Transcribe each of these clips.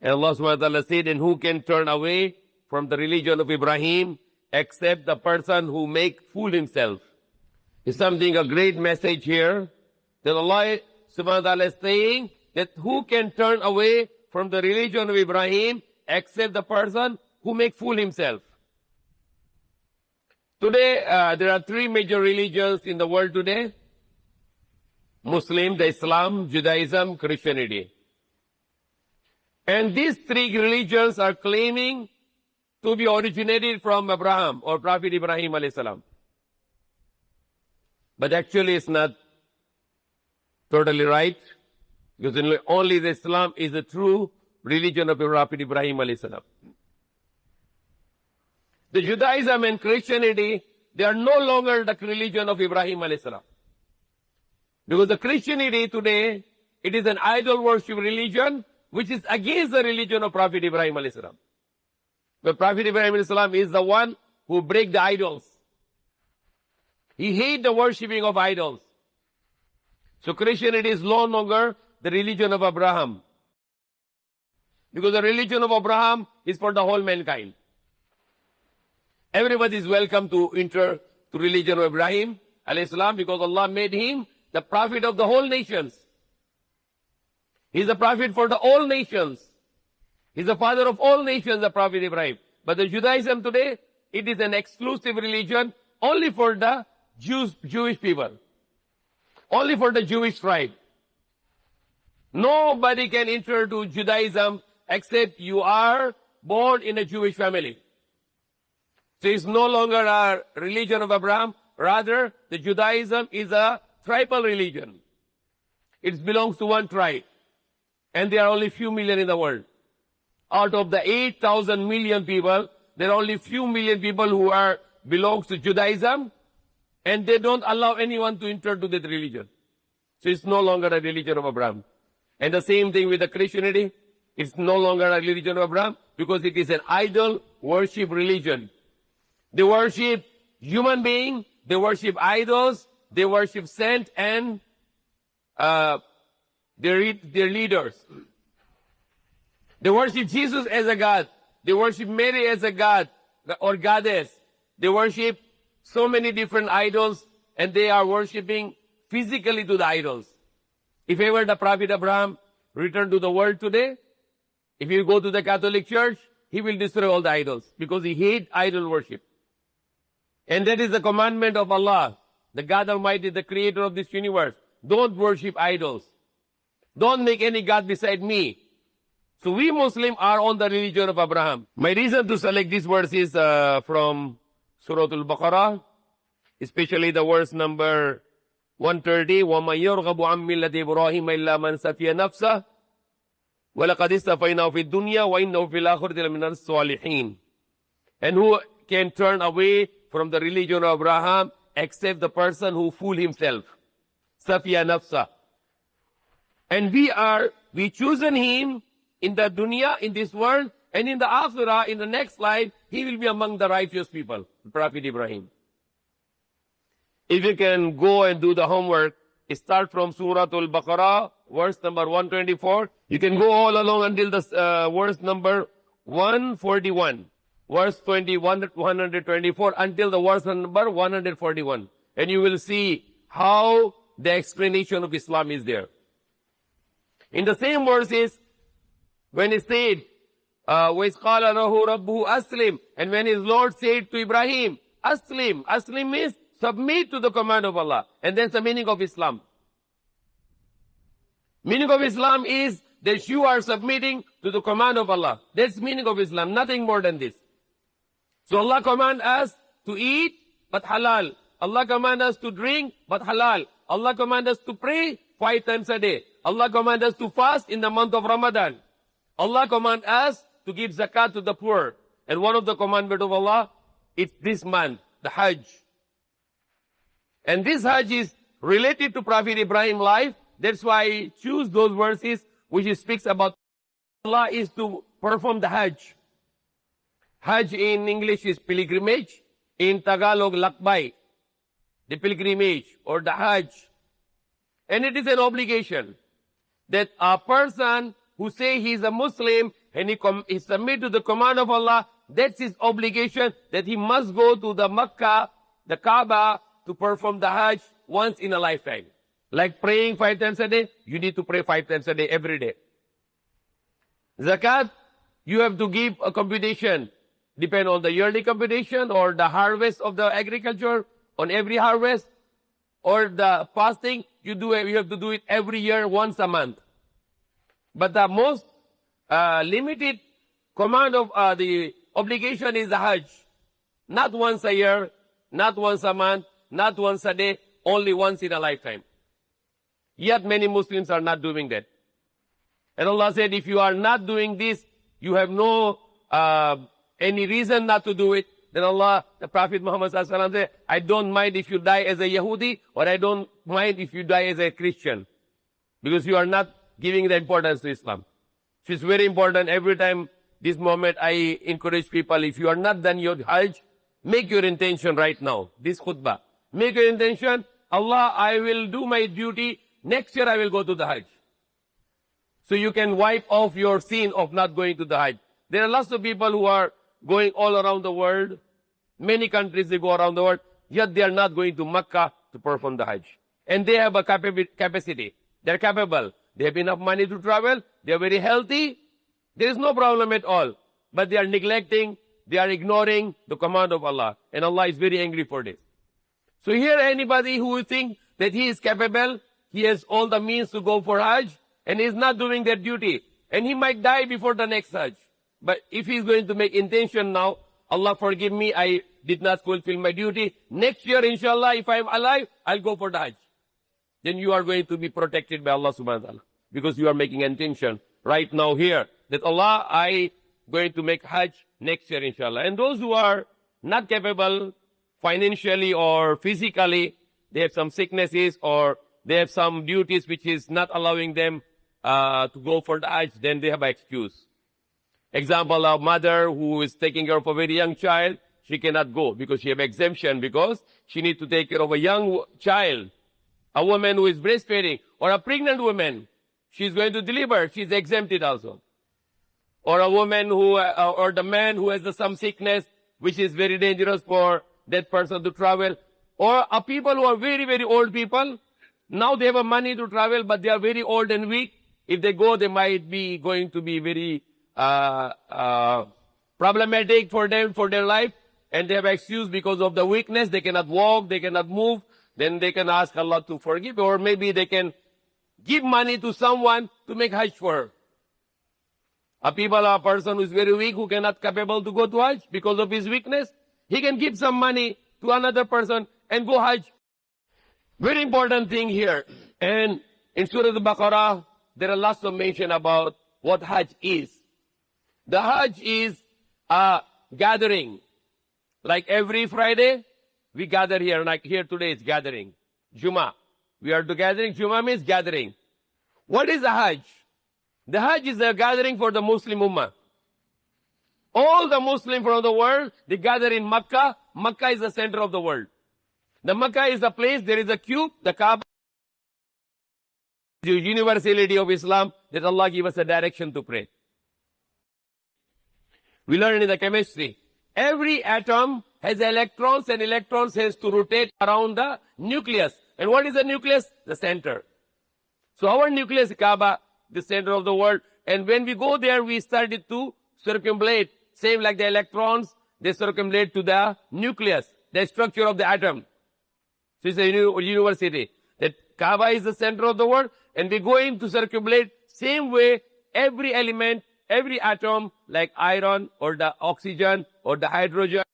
And Allah subhanahu wa ta'ala said, and who can turn away from the religion of Ibrahim except the person who make fool himself. It's something, a great message here, that Allah subhanahu wa ta'ala is saying that who can turn away from the religion of Ibrahim except the person who make fool himself. Today, there are three major religions in the world today. Muslim, the Islam, Judaism, Christianity. And these three religions are claiming to be originated from Abraham or Prophet Ibrahim alayhi salam. But actually it's not totally right, because only the Islam is the true religion of Prophet Ibrahim alayhi salam. The Judaism and Christianity, they are no longer the religion of Ibrahim alayhi salam. Because the Christianity today, it is an idol worship religion which is against the religion of Prophet Ibrahim alayhi salam. But Prophet Ibrahim alayhi salam is the one who break the idols. He hate the worshipping of idols. So Christianity is no longer the religion of Abraham. Because the religion of Abraham is for the whole mankind. Everybody is welcome to enter to religion of Ibrahim alayhi salam, because Allah made him the prophet of the whole nations. He's the prophet for the all nations. He's the father of all nations, the Prophet Ibrahim. But the Judaism today, it is an exclusive religion only for the Jewish people. Only for the Jewish tribe. Nobody can enter to Judaism except you are born in a Jewish family. So it's no longer a religion of Abraham. Rather, the Judaism is a tribal religion. It belongs to one tribe. And there are only few million in the world. Out of the 8,000 million people, there are only few million people who belongs to Judaism, and they don't allow anyone to enter to that religion. So it's no longer a religion of Abraham. And the same thing with the Christianity. It's no longer a religion of Abraham because it is an idol worship religion. They worship human beings, they worship idols, they worship saints and their leaders. They worship Jesus as a God. They worship Mary as a God or goddess. They worship so many different idols, and they are worshiping physically to the idols. If ever the Prophet Abraham returned to the world today, if you go to the Catholic Church, he will destroy all the idols because he hates idol worship. And that is the commandment of Allah, the God Almighty, the creator of this universe. Don't worship idols. Don't make any God beside me. So we Muslims are on the religion of Abraham. My reason to select this verse is from Surah Al-Baqarah, especially the verse number 130, وَمَنْ يَرْغَبُ عَنْ مِلَّةِ إِبْرَاهِيمَ إِلَّا مَنْ سَفِيَ نَفْسَهُ وَلَقَدِ اسْتَفَيْنَاهُ فِي الدُّنْيَا وَإِنَّهُ فِي الْآخِرَةِ لَمِنَ الصَّالِحِينَ. And who can turn away from the religion of Abraham except the person who fool himself. Safiya nafsa. And we chosen him in the dunya, in this world, and in the akhirah, in the next life, he will be among the righteous people, Prophet Ibrahim. If you can go and do the homework, start from Surah Al-Baqarah, verse number 124. You can go all along until the verse number 141. Verse 124 until the verse number 141. And you will see how the explanation of Islam is there. In the same verses, when he said, وَإِذْ قَالَ لَهُ رَبُّهُ أَسْلِمْ, and when his Lord said to Ibrahim, Aslim. Aslim means submit to the command of Allah. And that's the meaning of Islam. Meaning of Islam is that you are submitting to the command of Allah. That's the meaning of Islam, nothing more than this. So Allah commands us to eat, but halal. Allah commands us to drink, but halal. Allah commands us to pray 5 times a day. Allah commands us to fast in the month of Ramadan. Allah commands us to give zakat to the poor. And one of the commandments of Allah, it's this month, the Hajj. And this Hajj is related to Prophet Ibrahim's life. That's why I choose those verses which speaks about Allah is to perform the Hajj. Hajj in English is pilgrimage. In Tagalog, lakbay. The pilgrimage or the Hajj. And it is an obligation that a person who say he is a Muslim and he submit to the command of Allah, that's his obligation, that he must go to the Makkah, the Kaaba, to perform the Hajj once in a lifetime. Like praying 5 times a day, you need to pray 5 times a day every day. Zakat, you have to give a computation, depend on the yearly computation or the harvest of the agriculture on every harvest, or the fasting, you have to do it every year, once a month. But the most limited command of the obligation is the Hajj. Not once a year, not once a month, not once a day, only once in a lifetime. Yet many Muslims are not doing that. And Allah said, if you are not doing this, you have no any reason not to do it. Then Allah, the Prophet Muhammad said, I don't mind if you die as a Yahudi, or I don't mind if you die as a Christian. Because you are not giving the importance to Islam. So it's very important. Every time, this moment, I encourage people, if you are not done your Hajj, make your intention right now. This khutbah. Make your intention, Allah, I will do my duty. Next year I will go to the Hajj. So you can wipe off your sin of not going to the Hajj. There are lots of people who are going all around the world. Many countries they go around the world, yet they are not going to Makkah to perform the Hajj. And they have a capacity. They are capable. They have enough money to travel. They are very healthy. There is no problem at all. But they are neglecting, they are ignoring the command of Allah. And Allah is very angry for this. So here anybody who think that he is capable, he has all the means to go for Hajj, and he is not doing that duty. And he might die before the next Hajj. But if he is going to make intention now, Allah forgive me, I did not fulfill my duty. Next year, inshallah, if I am alive, I'll go for the Hajj. Then you are going to be protected by Allah subhanahu wa ta'ala. Because you are making intention right now here, that Allah, I going to make Hajj next year, inshallah. And those who are not capable financially or physically, they have some sicknesses or they have some duties which is not allowing them to go for the Hajj, then they have an excuse. Example, a mother who is taking care of a very young child, she cannot go because she have exemption because she needs to take care of a young child. A woman who is breastfeeding or a pregnant woman, she's going to deliver, she's exempted also. Or a woman who, or the man who has some sickness which is very dangerous for that person to travel. Or a people who are very, very old people, now they have a money to travel but they are very old and weak. If they go, they might be going to be very problematic for them, for their life, and they have excuse because of the weakness, they cannot walk, they cannot move, then they can ask Allah to forgive, or maybe they can give money to someone to make Hajj for her. A person who is very weak, who cannot capable to go to Hajj because of his weakness, he can give some money to another person and go Hajj. Very important thing here. And in Surah Al-Baqarah, there are lots of mention about what Hajj is. The Hajj is a gathering. Like every Friday, we gather here. Like here today is gathering. Jummah. We are to gathering. Jummah means gathering. What is the Hajj? The Hajj is a gathering for the Muslim Ummah. All the Muslims from the world, they gather in Makkah. Makkah is the center of the world. The Makkah is the place, there is a cube, the Kaaba. The universality of Islam, that Allah give us a direction to pray. We learn in the chemistry. Every atom has electrons, and electrons has to rotate around the nucleus. And what is the nucleus? The center. So our nucleus, Kaaba, the center of the world. And when we go there, we started to circumambulate. Same like the electrons, they circumambulate to the nucleus, the structure of the atom. So it's a university. That Kaaba is the center of the world, and we go in to circumambulate. Same way, every element, every atom, like iron, or the oxygen, or the hydrogen,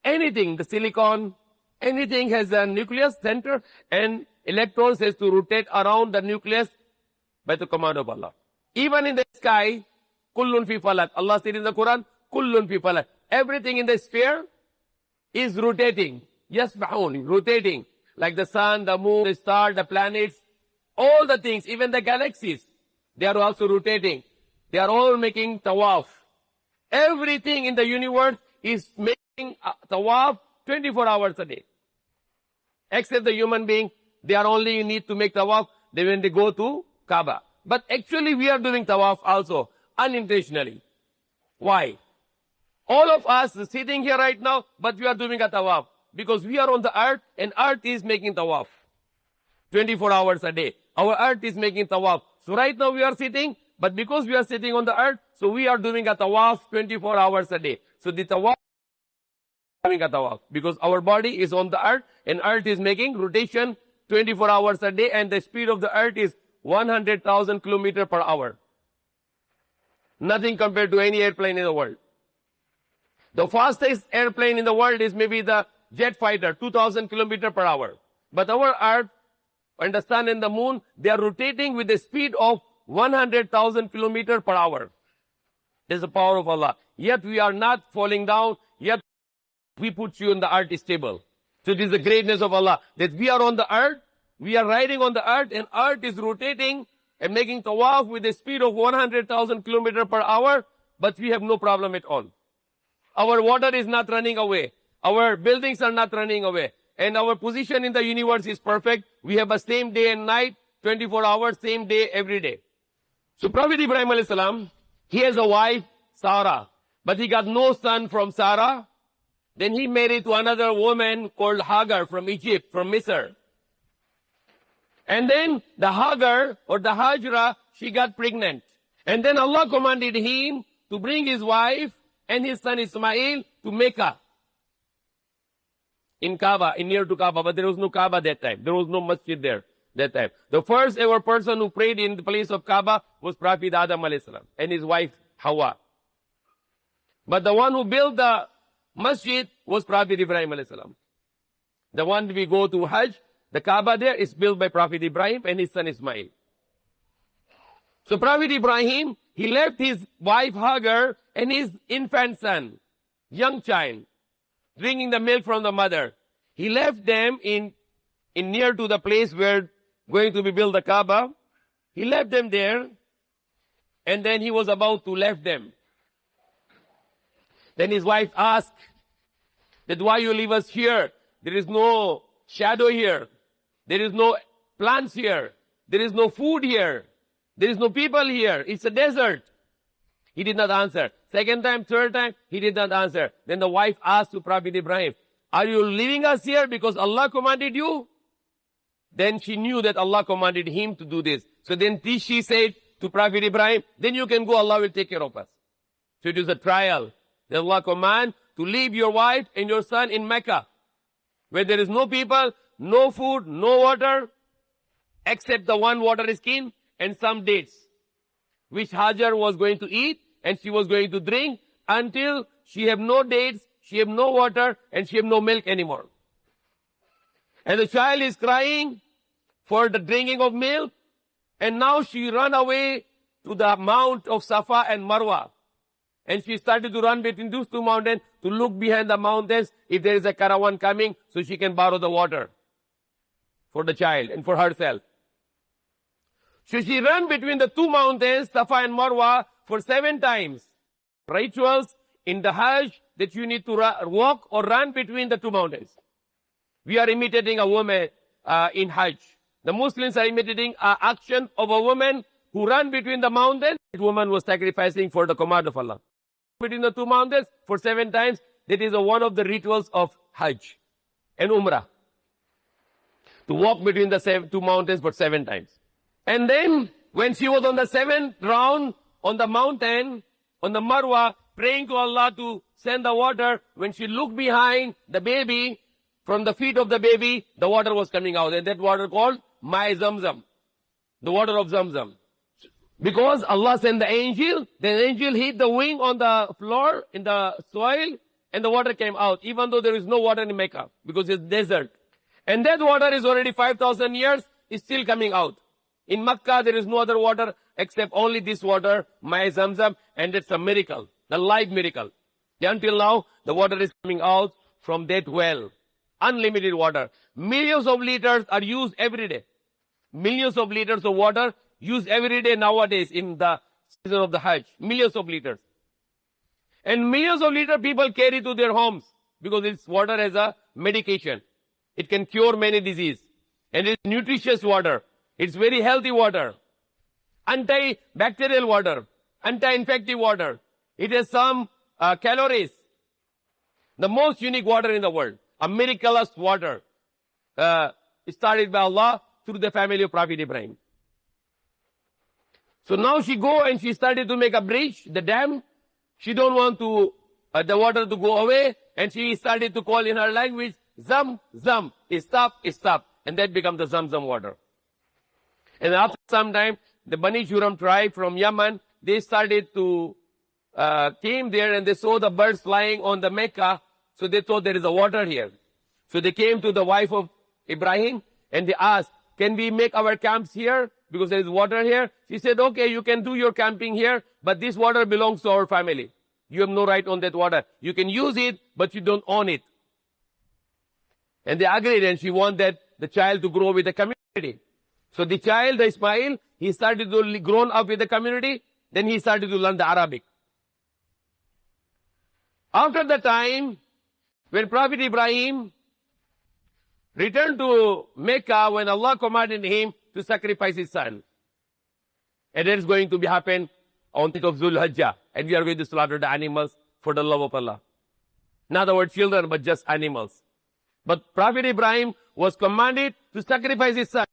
anything, the silicon, anything has a nucleus center, and electrons has to rotate around the nucleus by the command of Allah. Even in the sky, kullun fi falak. Allah said in the Quran, kullun fi falak. Everything in the sphere is rotating. Yasbahun, rotating. Like the sun, the moon, the star, the planets, all the things, even the galaxies, they are also rotating. They are all making tawaf. Everything in the universe is making tawaf 24 hours a day. Except the human being, they are only need to make tawaf when they go to Kaaba. But actually we are doing tawaf also, unintentionally. Why? All of us sitting here right now, but we are doing a tawaf. Because we are on the earth, and earth is making tawaf. 24 hours a day. Our earth is making tawaf. So right now we are sitting, but because we are sitting on the earth, so we are doing a tawaf 24 hours a day. So the tawaf, doing a tawaf. Because our body is on the earth, and earth is making rotation 24 hours a day, and the speed of the earth is 100,000 kilometers per hour. Nothing compared to any airplane in the world. The fastest airplane in the world is maybe the jet fighter, 2,000 kilometers per hour. But our earth and the sun and the moon, they are rotating with the speed of 100,000 kilometers per hour. This is the power of Allah. Yet we are not falling down, yet we put you in the earth stable. So it is the greatness of Allah, that we are on the earth, we are riding on the earth, and earth is rotating and making tawaf with a speed of 100,000 kilometers per hour, but we have no problem at all. Our water is not running away. Our buildings are not running away. And our position in the universe is perfect. We have a same day and night, 24 hours, same day, every day. So Prophet Ibrahim alayhi salam, he has a wife, Sarah. But he got no son from Sarah. Then he married to another woman called Hagar from Egypt, from Misr. And then the Hagar, or the Hajra, she got pregnant. And then Allah commanded him to bring his wife and his son Ismail to Mecca. In Kaaba, in near to Kaaba, but there was no Kaaba that time. There was no masjid there that time. The first ever person who prayed in the place of Kaaba was Prophet Adam alayhi salam and his wife Hawa. But the one who built the masjid was Prophet Ibrahim alayhi salam. The one we go to Hajj, the Kaaba there is built by Prophet Ibrahim and his son Ismail. So Prophet Ibrahim, he left his wife Hagar and his infant son, young child, drinking the milk from the mother. He left them in near to the place where going to be built the Kaaba. He left them there, and then he was about to leave them. Then his wife asked that why you leave us here? There is no shadow here. There is no plants here. There is no food here. There is no people here. It's a desert. He did not answer. Second time, third time, he did not answer. Then the wife asked to Prophet Ibrahim, are you leaving us here because Allah commanded you? Then she knew that Allah commanded him to do this. So then she said to Prophet Ibrahim, then you can go, Allah will take care of us. So it is a trial. Then Allah command to leave your wife and your son in Mecca, where there is no people, no food, no water, except the one water skin and some dates, which Hajar was going to eat and she was going to drink until she have no dates, she have no water, and she have no milk anymore. And the child is crying for the drinking of milk, and now she ran away to the mount of Safa and Marwa. And she started to run between those two mountains to look behind the mountains if there is a caravan coming so she can borrow the water for the child and for herself. So she ran between the two mountains, Safa and Marwa, for 7 times. Rituals in the Hajj that you need to walk or run between the two mountains. We are imitating a woman in Hajj. The Muslims are imitating an action of a woman who ran between the mountains. That woman was sacrificing for the command of Allah. Between the two mountains for 7 times. That is one of the rituals of Hajj and Umrah. To walk between the two mountains for 7 times. And then, when she was on the 7th round, on the mountain, on the Marwa, praying to Allah to send the water, when she looked behind the baby, from the feet of the baby, the water was coming out. And that water called My Zamzam. The water of Zamzam. Because Allah sent the angel, the angel hit the wing on the floor, in the soil, and the water came out, even though there is no water in Mecca, because it's desert. And that water is already 5,000 years, is still coming out. In Makkah, there is no other water except only this water, My Zamzam, and it's a miracle, the live miracle. Until now, the water is coming out from that well. Unlimited water. Millions of liters are used every day. Millions of liters of water used every day nowadays in the season of the Hajj. Millions of liters. And millions of liters people carry to their homes because this water has a medication. It can cure many diseases. And it's nutritious water. It's very healthy water. antibacterial water, anti-infective water. It has some calories. The most unique water in the world, a miraculous water, started by Allah through the family of Prophet Ibrahim. So now she go and she started to make a bridge, the dam. She don't want to the water to go away, and she started to call in her language, Zamzam, stop, and that becomes the Zamzam water. And after some time, the Bani Shuram tribe from Yemen, they started to came there and they saw the birds flying on the Mecca, so they thought there is a water here. So they came to the wife of Ibrahim and they asked, can we make our camps here because there is water here? She said, okay, you can do your camping here, but this water belongs to our family. You have no right on that water. You can use it, but you don't own it. And they agreed, and she wanted the child to grow with the community. So the child, the Ismail, he started to grow up with the community, then he started to learn the Arabic. After the time, when Prophet Ibrahim returned to Mecca, when Allah commanded him to sacrifice his son. And that is going to be happen on the 10th of Dhul Hajjah. And we are going to slaughter the animals for the love of Allah. Not our children, but just animals. But Prophet Ibrahim was commanded to sacrifice his son.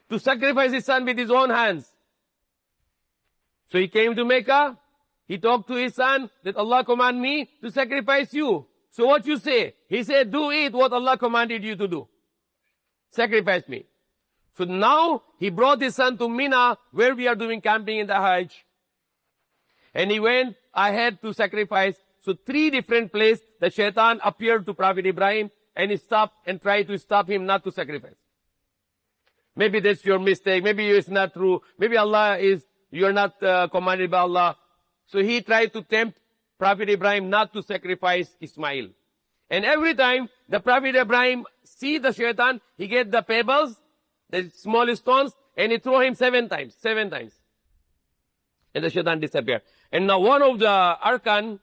To sacrifice his son with his own hands. So he came to Mecca. He talked to his son that Allah command me to sacrifice you. So what you say? He said, do it what Allah commanded you to do. Sacrifice me. So now he brought his son to Mina, where we are doing camping in the Hajj. And he went ahead to sacrifice. So 3 different places, the shaitan appeared to Prophet Ibrahim and he stopped and tried to stop him not to sacrifice. Maybe that's your mistake. Maybe it's not true. Maybe you are not commanded by Allah. So he tried to tempt Prophet Ibrahim not to sacrifice Ismail. And every time the Prophet Ibrahim see the shaitan, he get the pebbles, the small stones, and he throw him 7 times. 7 times. And the shaitan disappeared. And now one of the arkan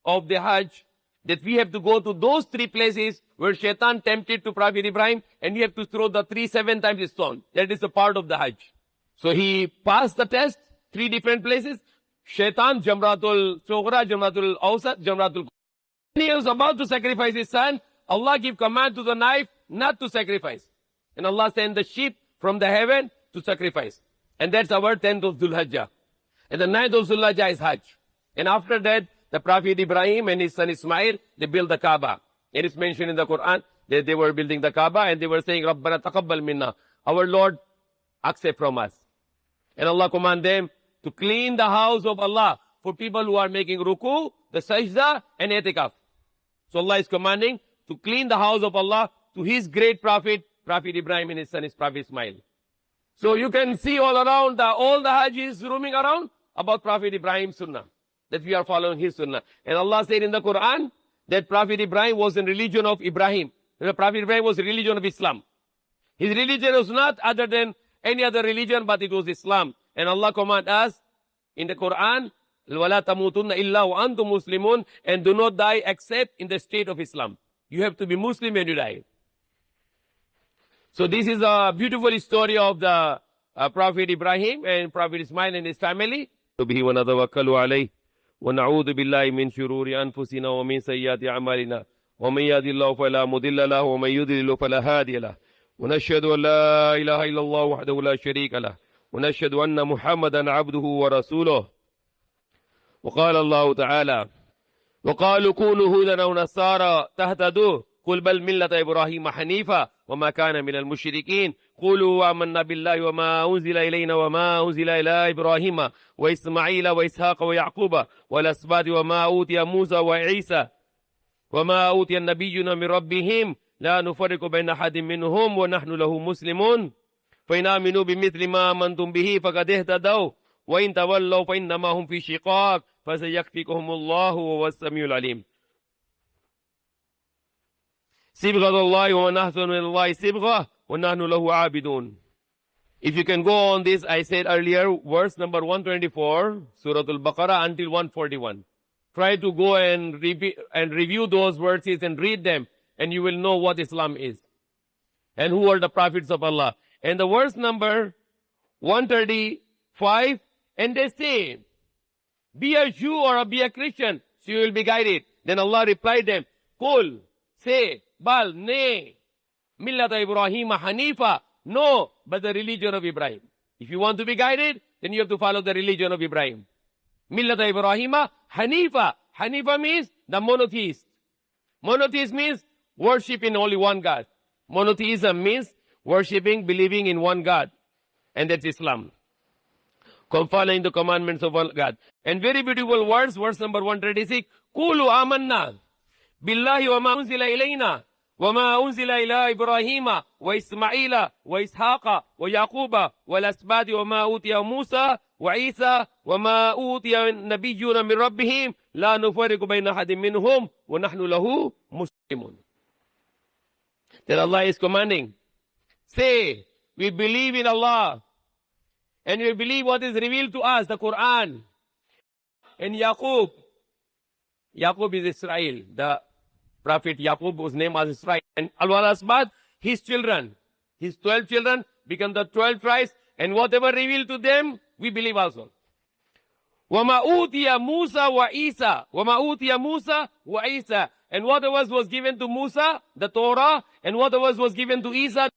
of the Hajj, that we have to go to those 3 places where shaitan tempted to Prophet Ibrahim, and we have to throw the 7 times stone. That is a part of the Hajj. So he passed the test, 3 different places. Shaitan, Jamratul Sughra, Jamratul Awsat, Jamratul. When he was about to sacrifice his son, Allah gave command to the knife not to sacrifice. And Allah sent the sheep from the heaven to sacrifice. And that's our 10th of Dhul Hajjah. And the 9th of Dhul Hajjah is Hajj. And after that, the Prophet Ibrahim and his son Ismail, they built the Kaaba. It is mentioned in the Quran that they were building the Kaaba and they were saying, Rabbana taqabbal minna. Our Lord, accept from us. And Allah command them to clean the house of Allah for people who are making ruku, the sajda, and itikaf. So Allah is commanding to clean the house of Allah to his great prophet, Prophet Ibrahim and his son is Prophet Ismail. So you can see all around, all the Hajj is roaming around about Prophet Ibrahim's sunnah, that we are following his sunnah. And Allah said in the Quran that Prophet Ibrahim was in religion of Ibrahim. The Prophet Ibrahim was a religion of Islam. His religion was not other than any other religion, but it was Islam. And Allah command us in the Quran, وَلَا تَمُوتُنَّ إِلَّا وَأَنْتُمْ مُسْلِمُونَ, and do not die except in the state of Islam. You have to be Muslim when you die. So this is a beautiful story of the Prophet Ibrahim and Prophet Ismail and his family. بِهِ وَنَتَوَكَّلُ عَلَيْهِ وَنَعُوذُ بِاللَّهِ مِنْ شُرُورِ أَنفُسِنَا وَمِنْ سَيِّئَاتِ أَعْمَالِنَا وَمَنْ يَهْدِ اللَّهُ فَلَا مُضِلَّ لَهُ وَمَنْ يُضْلِلْ فَلَا هَادِيَ لَهُ وَنَشْهَدُ أَنْ لَا إِلَهَ إِلَّا اللَّهُ وَحْدَهُ لَا شَرِيكَ لَهُ ونشهد أن محمدا عبده ورسوله. وقال الله تعالى وقالوا كونوا هودا أو نصارى تهتدوا قل بل ملة إبراهيم حنيفا وما كان من المشركين قولوا آمنا بالله وما أنزل إلينا وما أنزل إلى إبراهيم وإسماعيل وإسحاق ويعقوب والأسباط وما أوتي موسى وعيسى وما أوتي النبيون من ربهم لا نفرق بين أحد منهم ونحن له مسلمون فإن آمنوا بمثل ما آمنتم به فقد اهتدوا وإن تولوا فإنما هم في شقاق فسيكفيكهم الله وهو السميع العليم. صبغة الله ومن أحسن من الله صبغة ونحن له عابدون. If you can go on this, I said earlier, verse number 124, Surah Al-Baqarah until 141. Try to go and review those verses and read them, and you will know what Islam is and who are the prophets of Allah. And the verse number 135, and they say, be a Jew or be a Christian, so you will be guided. Then Allah replied them, Qul, say, Bal, nay, Millata Ibrahim Hanifa, no, but the religion of Ibrahim. If you want to be guided, then you have to follow the religion of Ibrahim. Millata Ibrahim Hanifa. Hanifa means the monotheist. Monotheist means worship in only one God. Monotheism means worshipping, believing in one God. And that's Islam. Following the commandments of one God. And very beautiful words, verse number 136. Qulu amanna billahi wa ma unzila ilayna wa ma unzila ila Ibrahima wa Ismaila wa Ishaqa wa Yaquba wa al-asbati wa ma utiya Musa wa Isa wa ma utiya nabiyyuna min rabbihim la nufariqu bayna ahadin minhum wa nahnu lahu muslimun. That Allah is commanding. Say, we believe in Allah. And we believe what is revealed to us, the Quran. And Yaqub is Israel. The Prophet Yaqub was named as Israel. And Al-Asbad, his children, his 12 children become the 12 tribes. And whatever revealed to them, we believe also. وَمَا أُوتِيَ مُوسَى وَعِيسَى وَمَا أُوتِيَ مُوسَى وَعِيسَى. And whatever was given to Musa, the Torah, and whatever was given to Isa,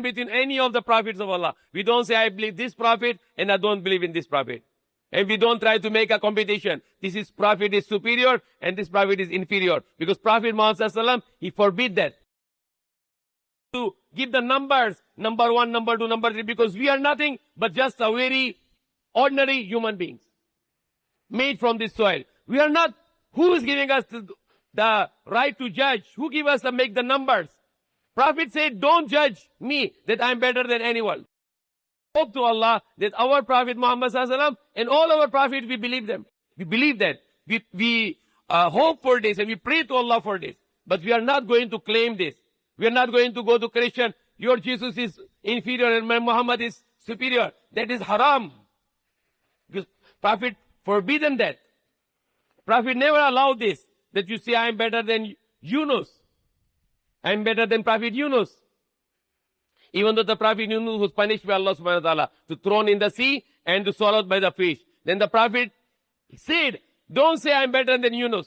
between any of the prophets of Allah. We don't say, I believe this prophet and I don't believe in this prophet. And we don't try to make a competition. This prophet is superior and this prophet is inferior. Because Prophet Muhammad, he forbid that. To give the numbers, number 1, number 2, number 3, because we are nothing but just a very ordinary human beings. Made from this soil. We are not, who is giving us the right to judge? Who give us to make the numbers? Prophet said, don't judge me that I'm better than anyone. Hope to Allah that our Prophet Muhammad and all our prophets, we believe them. We believe that. We hope for this and we pray to Allah for this. But we are not going to claim this. We are not going to go to Christian. Your Jesus is inferior and my Muhammad is superior. That is haram. Because Prophet forbidden that. Prophet never allowed this. That you say, I am better than Yunus. I am better than Prophet Yunus. Even though the Prophet Yunus was punished by Allah subhanahu wa ta'ala to thrown in the sea and to swallowed by the fish. Then the Prophet said, don't say I am better than Yunus.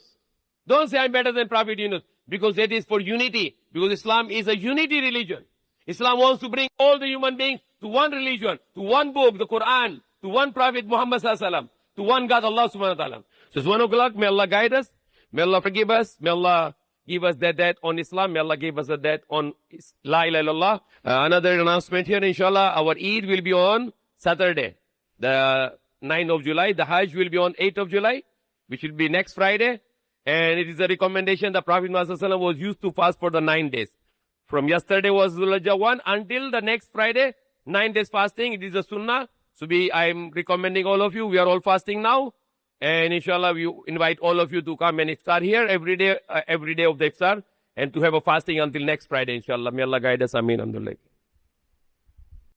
Don't say I am better than Prophet Yunus. Because that is for unity. Because Islam is a unity religion. Islam wants to bring all the human beings to one religion, to one book, the Quran, to one Prophet Muhammad sallallahu alaihi wasallam, to one God, Allah subhanahu wa ta'ala. So it's 1 o'clock. May Allah guide us. May Allah forgive us. May Allah give us that on Islam. May Allah give us that on La ilaha illallah. Another announcement here, inshallah. Our Eid will be on Saturday, the 9th of July. The Hajj will be on 8th of July, which will be next Friday. And it is a recommendation. The Prophet Muhammad was used to fast for the 9 days. From yesterday was Zulhijjah 1 until the next Friday, 9 days fasting. It is a sunnah. So I am recommending all of you. We are all fasting now. And inshallah, we invite all of you to come and iftar here every day of the iftar, and to have a fasting until next Friday, inshallah. May Allah guide us. Ameen. Alhamdulillah.